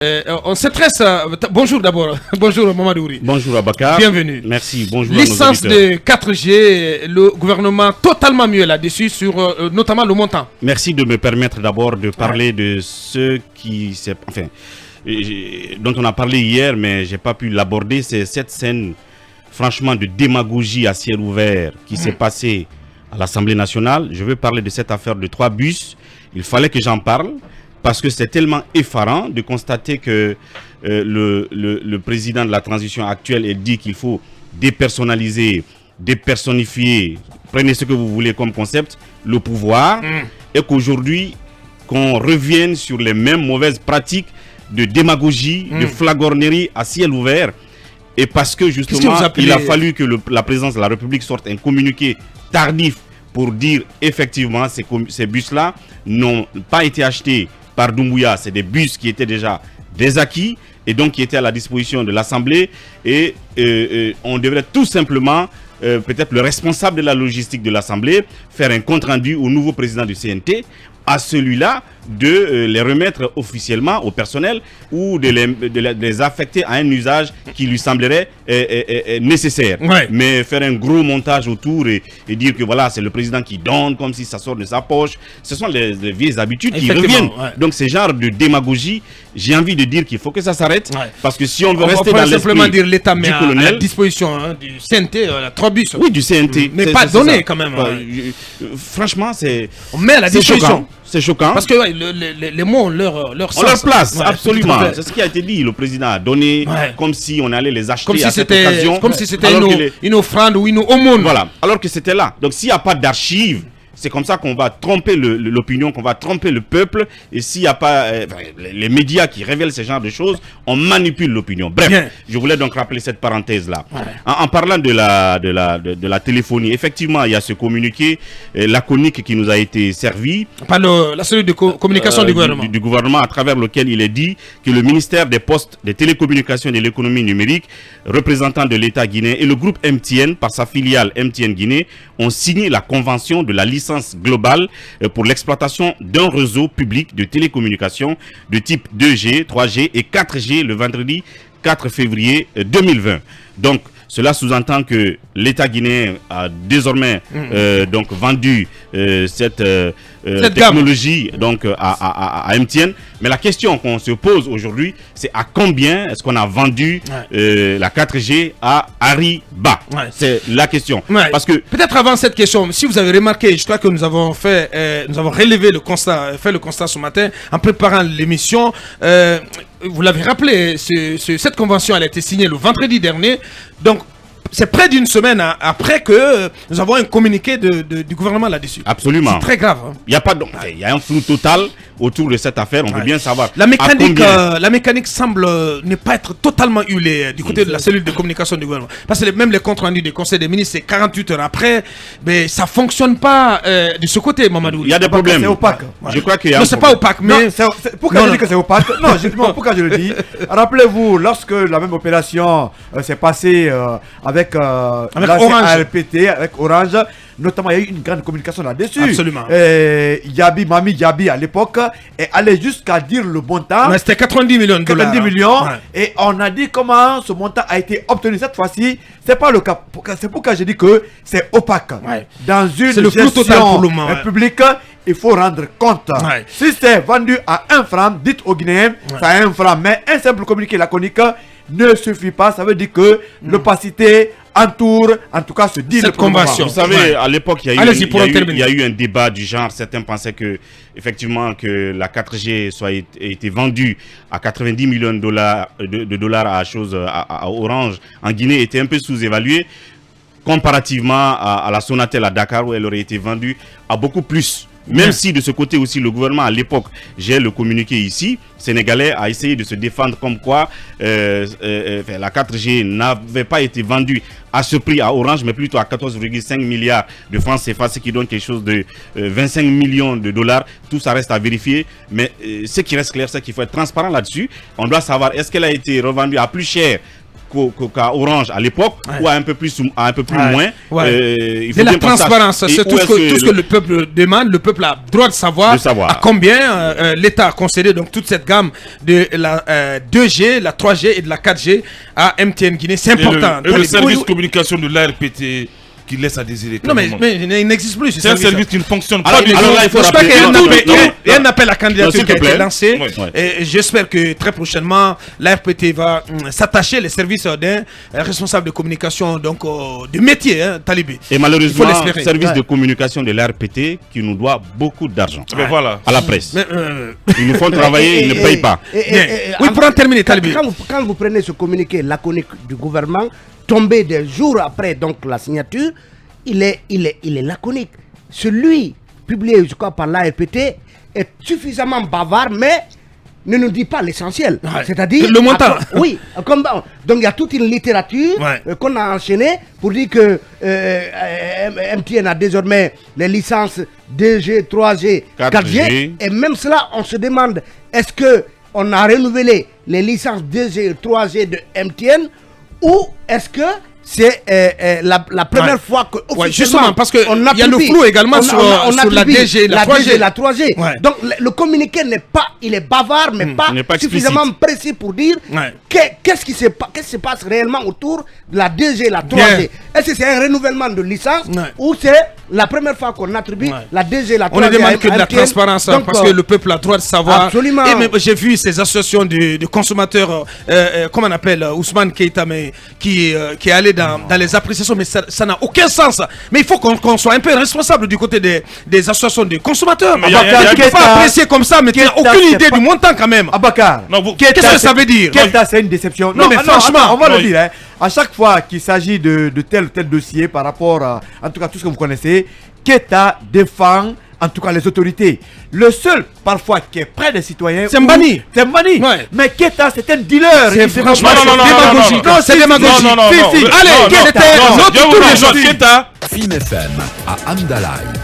On s'intéresse à... Bonjour d'abord. Bonjour Mamadouri. Bonjour Abakar. Bienvenue. Merci. Bonjour Licence de 4G, le gouvernement totalement mieux là-dessus sur notamment le montant. Merci de me permettre d'abord de parler de ce qui s'est... Enfin, dont on a parlé hier, mais j'ai pas pu l'aborder. C'est cette scène, franchement, de démagogie à ciel ouvert qui s'est passée à l'Assemblée nationale. Je veux parler de cette affaire de 3 bus. Il fallait que j'en parle. Parce que c'est tellement effarant de constater que le président de la transition actuelle ait dit qu'il faut dépersonnaliser, dépersonnifier, prenez ce que vous voulez comme concept, le pouvoir, et qu'aujourd'hui, qu'on revienne sur les mêmes mauvaises pratiques de démagogie, de flagornerie à ciel ouvert, et parce que justement, il a fallu que la présidence de la République sorte un communiqué tardif pour dire effectivement ces bus-là n'ont pas été achetés par Doumbouya, c'est des bus qui étaient déjà des acquis et donc qui étaient à la disposition de l'Assemblée et on devrait tout simplement, peut-être le responsable de la logistique de l'Assemblée, faire un compte rendu au nouveau président du CNT, à celui-là de les remettre officiellement au personnel ou de les affecter à un usage qui lui semblerait nécessaire. Ouais. Mais faire un gros montage autour et dire que voilà, c'est le président qui donne comme si ça sort de sa poche, ce sont les vieilles habitudes qui reviennent. Ouais. Donc ce genre de démagogie, j'ai envie de dire qu'il faut que ça s'arrête, parce que si on veut rester dans l'esprit dire l'État met à la disposition du CNT, 3 bus. Oui, du CNT. Mais pas donné quand même. Franchement, c'est... On met à la disposition. C'est choquant. Parce que les mots ont leur sens. On leur place, absolument. C'est ce qui a été dit. Le président a donné comme si on allait les acheter comme à cette occasion. Comme si c'était une offrande ou une aumône. Voilà, alors que c'était là. Donc s'il n'y a pas d'archives, c'est comme ça qu'on va tromper l'opinion, qu'on va tromper le peuple. Et s'il n'y a pas les médias qui révèlent ce genre de choses, on manipule l'opinion. Bref, je voulais donc rappeler cette parenthèse-là. Ouais. En parlant de la téléphonie, effectivement, il y a ce communiqué laconique qui nous a été servi. Par la cellule de communication du gouvernement. Du gouvernement, à travers lequel il est dit que le ministère des Postes, des Télécommunications et de l'Économie numérique, représentant de l'État guinéen et le groupe MTN, par sa filiale MTN Guinée, ont signé la convention de la licence globale pour l'exploitation d'un réseau public de télécommunications de type 2G, 3G et 4G le vendredi 4 février 2020. Donc, cela sous-entend que l'État guinéen a désormais donc vendu cette technologie donc à MTN. Mais la question qu'on se pose aujourd'hui, c'est à combien est-ce qu'on a vendu la 4G à Ariba? C'est la question. Parce que peut-être avant cette question, si vous avez remarqué, je crois que nous avons relevé le constat, fait le constat ce matin en préparant l'émission. Vous l'avez rappelé, cette convention elle a été signée le vendredi dernier. Donc, c'est près d'une semaine après que nous avons un communiqué du gouvernement là-dessus. Absolument. C'est très grave. Il y a pas il y a un flou total autour de cette affaire. On veut bien savoir. La mécanique semble ne pas être totalement huilée du côté de la cellule de communication du gouvernement. Parce que même les comptes rendus du Conseil des ministres, c'est 48 heures après. Mais ça ne fonctionne pas de ce côté, Mamadou. Il y a des problèmes. C'est opaque. Je crois qu'il y a. Non, c'est pas opaque. Mais pourquoi je dis que c'est opaque? Non, justement, pourquoi je le dis? Rappelez-vous, lorsque la même opération s'est passée avec Orange. ARPT, avec Orange, notamment, il y a eu une grande communication là-dessus. Absolument. Mami Yabi à l'époque est allé jusqu'à dire le montant. C'était 90 millions de dollars. 90 millions. Et on a dit comment ce montant a été obtenu cette fois-ci. C'est pas le cas. C'est pourquoi je dis que c'est opaque. Dans une gestion publique, il faut rendre compte. Si c'est vendu à 1 franc, dites aux Guinéens, c'est 1 franc. Mais un simple communiqué laconique ne suffit pas. Ça veut dire que l'opacité entoure, en tout cas, ce dit cette convention. Vous savez, à l'époque, il y a eu un débat du genre. Certains pensaient que, effectivement, que la 4G ait été vendue à 90 millions de dollars à Orange en Guinée était un peu sous-évaluée comparativement à la Sonatel à Dakar où elle aurait été vendue à beaucoup plus. Même si de ce côté aussi le gouvernement à l'époque, j'ai le communiqué ici, sénégalais a essayé de se défendre comme quoi la 4G n'avait pas été vendue à ce prix à Orange, mais plutôt à 14,5 milliards de francs CFA, ce qui donne quelque chose de 25 millions de dollars. Tout ça reste à vérifier, mais ce qui reste clair, c'est qu'il faut être transparent là-dessus. On doit savoir, est-ce qu'elle a été revendue à plus cher qu'à Orange à l'époque, ou à un peu plus moins. Il faut la transparence, c'est tout ce que le peuple demande. Le peuple a droit de savoir à combien l'État a concédé donc toute cette gamme de la 2G, la 3G et de la 4G à MTN Guinée. C'est important. Et le service de communication de l'ARPT qui laisse à désirer. Non, mais il n'existe plus. C'est un service qui ne fonctionne pas. Alors là, il faut rappeler. Il y a un appel à candidature qui a été lancé. Et j'espère que très prochainement, l'ARPT va s'attacher les services d'un responsable de communication, donc de métier, Talibé. Et malheureusement, le service de communication de l'ARPT qui nous doit beaucoup d'argent à la presse. Ils nous font travailler, ils ne payent pas. Oui, pour en terminer, Talibé. Quand vous prenez ce communiqué laconique du gouvernement, tombé des jours après donc la signature, il est laconique. Celui publié je crois par l'ARPT est suffisamment bavard, mais ne nous dit pas l'essentiel. C'est-à-dire le montant. Donc il y a toute une littérature qu'on a enchaînée pour dire que MTN a désormais les licences 2G, 3G, 4G. Et même cela, on se demande, est-ce que on a renouvelé les licences 2G, 3G de MTN, ou est-ce que c'est la première fois que justement, parce qu'il y a le flou également sur la 2G, la 3G. La 3G. Donc le communiqué n'est pas, il est bavard, mais pas suffisamment précis pour dire qu'est-ce qui se passe réellement autour de la 2G, la 3G. Est-ce que c'est un renouvellement de licence ou c'est la première fois qu'on attribue la 2G, la 3G? On ne demande que de la transparence parce que le peuple a le droit de savoir. Absolument. Et même j'ai vu ces associations de consommateurs, comment on appelle, Ousmane Keïta, mais qui est allé dans les appréciations, mais ça n'a aucun sens. Mais il faut qu'on soit un peu responsable du côté des associations de consommateurs. Tu ne peux pas apprécier comme ça, mais tu n'as aucune idée du montant quand même. Abakar, qu'est-ce que ça veut dire? Keïta, c'est une déception. Non, mais franchement, on va le dire. À chaque fois qu'il s'agit de tel ou tel dossier par rapport à, en tout cas, tout ce que vous connaissez, Keïta défend en tout cas les autorités. Le seul parfois qui est près des citoyens, c'est Mbani. C'est Mbani. Mais Keïta, c'est un dealer. C'est franchement démagogique. Non, c'est démagogique. Allez, Keïta, Keïta. Film FM à Amdalaï